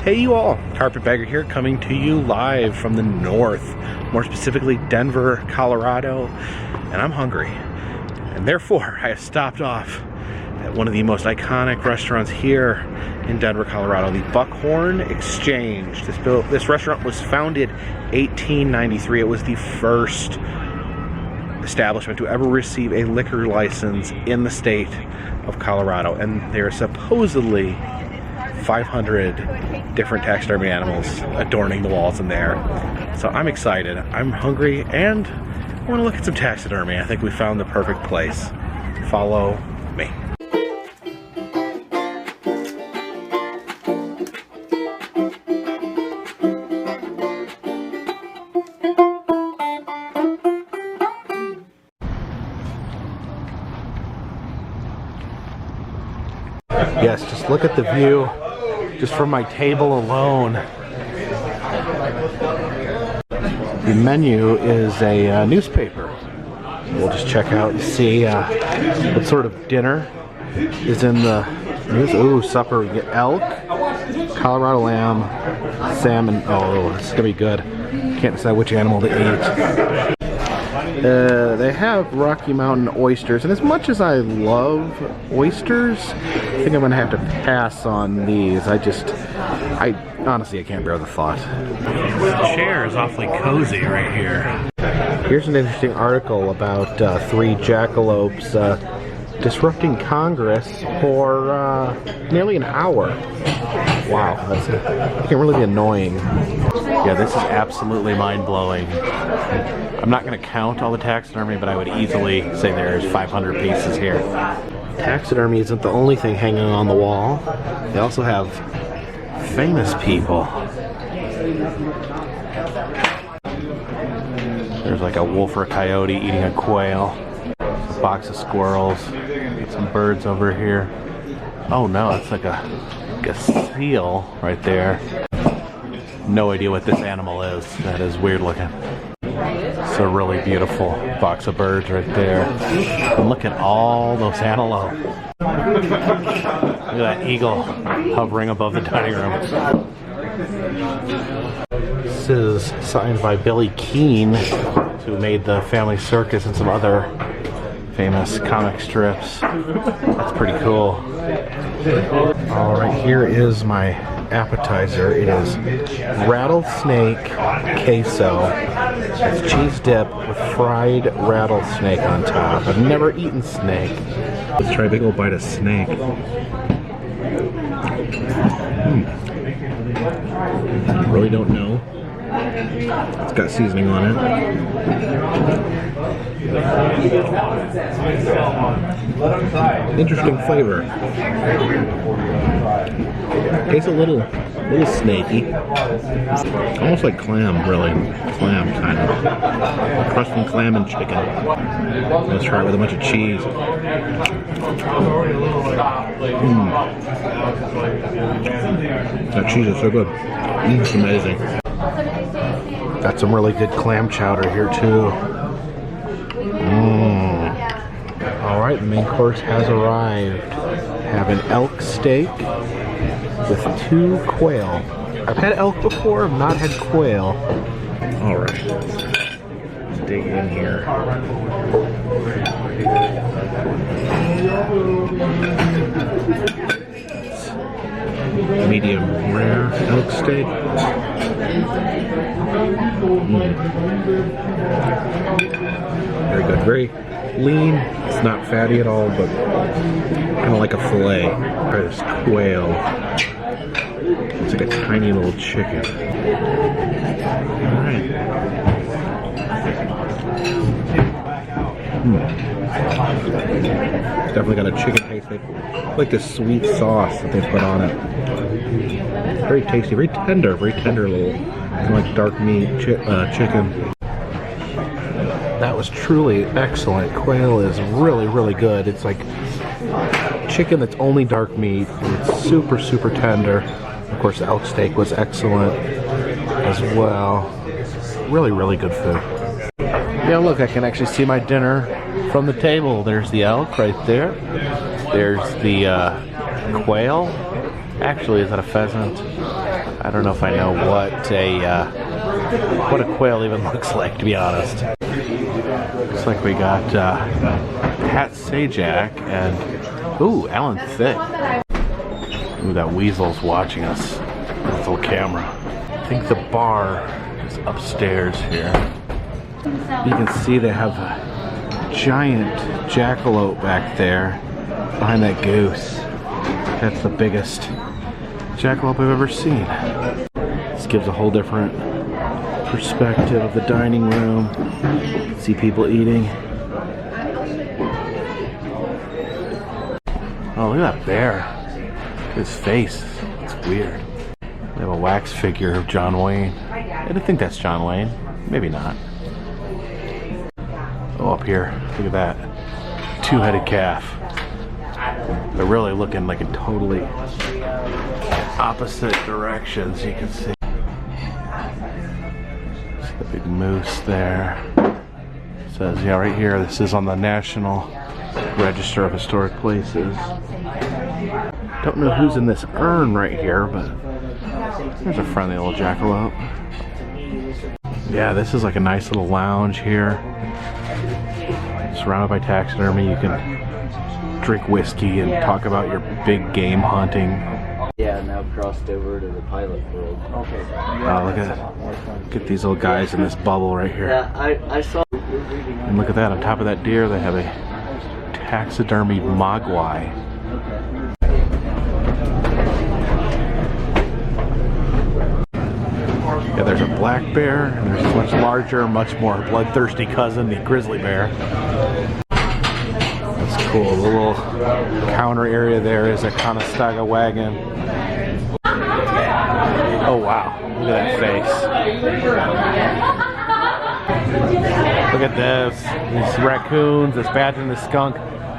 Hey you all, Carpetbagger here, coming to you live from the north, more specifically Denver, Colorado, and I'm hungry. And therefore, I have stopped off at one of the most iconic restaurants here in Denver, Colorado, the Buckhorn Exchange. This restaurant was founded 1893. It was the first establishment to ever receive a liquor license in the state of Colorado, and there are supposedly 500 different taxidermy animals adorning the walls in there. So I'm excited, I'm hungry, and I want to look at some taxidermy. I think we found the perfect place. Follow me. Yes, just look at the view just from my table alone. The menu is a newspaper. We'll just check out and see what sort of dinner is in the news. Ooh, supper. We get elk, Colorado lamb, salmon. Oh, this is gonna be good. Can't decide which animal to eat. They have Rocky Mountain oysters, and as much as I love oysters, I think I'm gonna have to pass on these. I honestly, I can't bear the thought. The chair is awfully cozy right here. Here's an interesting article about 3 jackalopes disrupting Congress for nearly an hour. Wow, that can really be annoying. Yeah, this is absolutely mind-blowing. I'm not going to count all the taxidermy, but I would easily say there's 500 pieces here. Taxidermy isn't the only thing hanging on the wall. They also have famous people. There's like a wolf or a coyote eating a quail. A box of squirrels. Some birds over here. Oh no, it's like a seal right there. No idea what this animal is. That is weird looking. It's a really beautiful box of birds right there. And look at all those antelope. Look at that eagle hovering above the dining room. This is signed by Billy Keane, who made the Family Circus and some other famous comic strips. That's pretty cool. Alright, here is my appetizer. It is rattlesnake queso. It's cheese dip with fried rattlesnake on top. I've never eaten snake. Let's try a big old bite of snake. Really don't know. It's got seasoning on it. Interesting flavor. Tastes a little snaky. Almost like clam, really. Clam, kind of. Crust from clam and chicken. Let's try it with a bunch of cheese. That cheese is so good. It's amazing. Got some really good clam chowder here too. Alright, the main course has arrived. Have an elk steak with 2 quail. I've had elk before, I've not had quail. Alright, let's dig in here. Medium rare elk steak. Very good, very lean. It's not fatty at all, but kind of like a fillet. Try this quail. It's like a tiny little chicken. Alright. It's definitely got a chicken taste. I like this sweet sauce that they put on it. Very tasty, very tender little, kind of like dark meat chicken. That was truly excellent. Quail is really, really good. It's like chicken that's only dark meat. It's super, super tender. Of course, the elk steak was excellent as well. Really, really good food. Yeah, look, I can actually see my dinner from the table. There's the elk right there. There's the quail. Actually, is that a pheasant? I don't know if I know what a quail even looks like, to be honest. Looks like we got Pat Sajak and ooh, Alan Thicke. Ooh, that weasel's watching us with his little camera. I think the bar is upstairs here. You can see they have a giant jackalope back there behind that goose. That's the biggest jackalope I've ever seen. This gives a whole different perspective of the dining room. See people eating. Oh, look at that bear. His face. It's weird. We have a wax figure of John Wayne. I don't think that's John Wayne. Maybe not. Oh, up here. Look at that. Two-headed calf. They're really looking like in totally opposite directions, you can see. The big moose there. It says, yeah, right here, this is on the National Register of Historic Places. Don't know who's in this urn right here, but there's a friendly little jackalope. Yeah, this is like a nice little lounge here. Surrounded by taxidermy, you can drink whiskey and talk about your big game hunting. Yeah, now crossed over to the pilot world. Okay. Look at these little guys in this bubble right here. Yeah, I saw. And look at that, on top of that deer they have a taxidermy mogwai. Yeah, there's a black bear, and there's a much larger, much more bloodthirsty cousin, the grizzly bear. That's cool. The little counter area there is a Conestoga wagon. Oh wow, look at that face. Look at this. These raccoons, this badger and this skunk,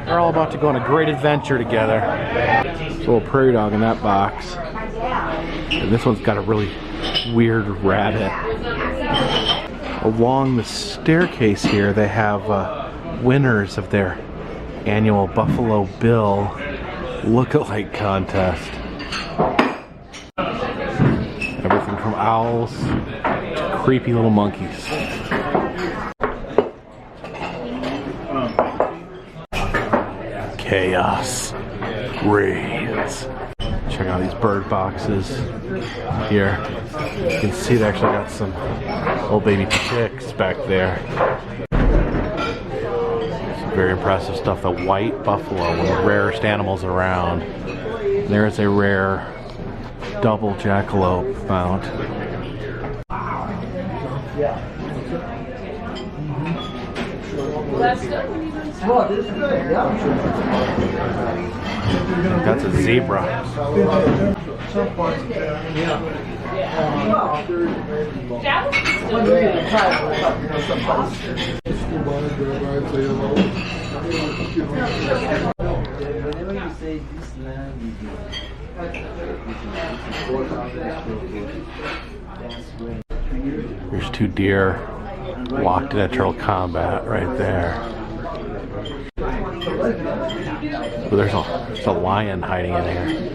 they're all about to go on a great adventure together. There's a little prairie dog in that box. And this one's got a really weird rabbit. Along the staircase here, they have winners of their annual Buffalo Bill look-alike contest. Everything from owls to creepy little monkeys. Chaos reigns. Check out these bird boxes here. You can see they actually got some old baby chicks back there. Some very impressive stuff. The white buffalo, one of the rarest animals around. And there is a rare double jackalope found. That's a zebra. There's two deer locked in eternal combat right there. Oh, there's a lion hiding in here.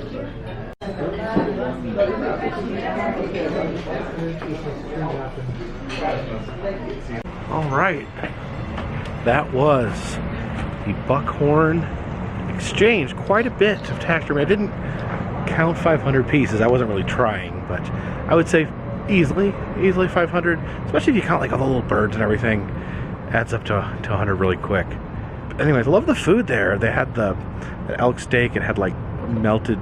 All right, that was the Buckhorn exchange. Quite a bit of taxidermy. I didn't count 500 pieces. I wasn't really trying, but I would say easily 500, especially if you count like all the little birds and everything. Adds up to 100 really quick. But anyways, I love the food there. They had the elk steak. It had like melted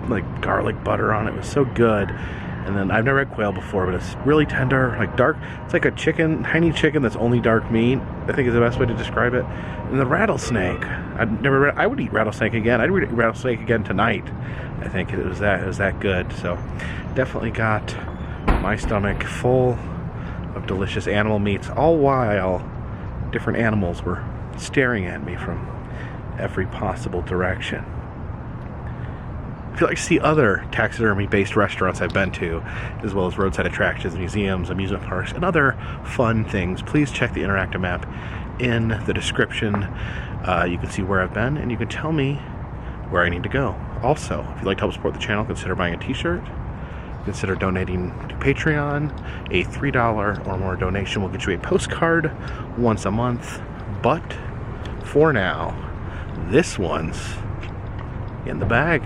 like garlic butter on it. It was so good. And then I've never had quail before, but it's really tender, like dark. It's like a chicken, tiny chicken that's only dark meat, I think is the best way to describe it. And the rattlesnake, I would eat rattlesnake again. I'd eat rattlesnake again tonight. I think it was that good. So definitely got my stomach full of delicious animal meats, all while different animals were staring at me from every possible direction. If you'd like to see other taxidermy-based restaurants I've been to, as well as roadside attractions, museums, amusement parks, and other fun things, please check the interactive map in the description. You can see where I've been, and you can tell me where I need to go. Also, if you'd like to help support the channel, consider buying a t-shirt. consider donating to Patreon. A $3 or more donation will get you a postcard once a month. But for now, this one's in the bag.